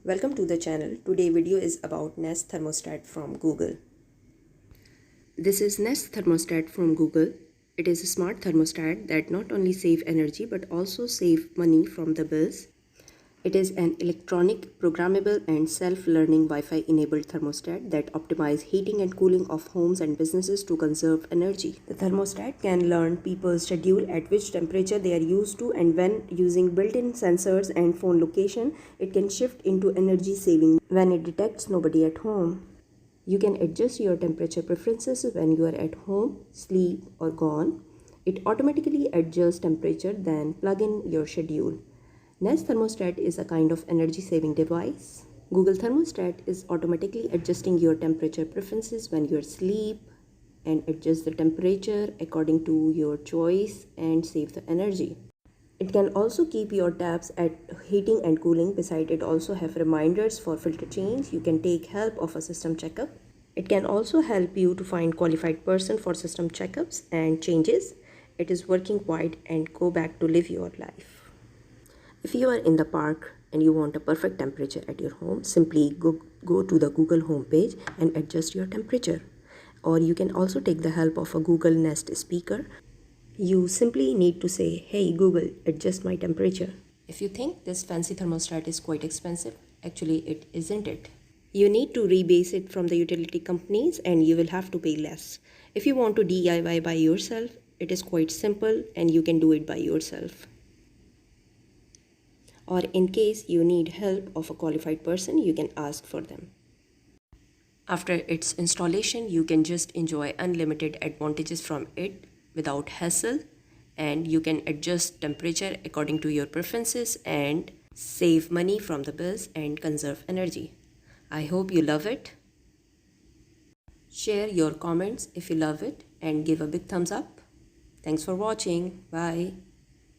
Welcome to the channel. Today video is about Nest Thermostat from Google. This is Nest Thermostat from Google. It is a smart thermostat that not only save energy but also save money from the bills. It is an electronic, programmable and self-learning Wi-Fi enabled thermostat that optimizes heating and cooling of homes and businesses to conserve energy. The thermostat can learn people's schedule, at which temperature they are used to, and when using built-in sensors and phone location, it can shift into energy saving when it detects nobody at home. You can adjust your temperature preferences when you are at home, sleep or gone. It automatically adjusts temperature, then plug in your schedule. Nest Thermostat is a kind of energy-saving device. Google Thermostat is automatically adjusting your temperature preferences when you're asleep and adjust the temperature according to your choice and save the energy. It can also keep your tabs at heating and cooling. Besides, it also have reminders for filter change. You can take help of a system checkup. It can also help you to find qualified person for system checkups and changes. It is working quiet and go back to live your life. If you are in the park and you want a perfect temperature at your home, simply go to the Google homepage and adjust your temperature. Or you can also take the help of a Google Nest speaker. You simply need to say, "Hey Google, adjust my temperature." If you think this fancy thermostat is quite expensive, actually it isn't it. You need to rebase it from the utility companies and you will have to pay less. If you want to DIY by yourself, it is quite simple and you can do it by yourself. Or in case you need help of a qualified person, you can ask for them. After its installation, you can just enjoy unlimited advantages from it without hassle, and you can adjust temperature according to your preferences and save money from the bills and conserve energy. I hope you love it. Share your comments if you love it and give a big thumbs up. Thanks for watching. Bye.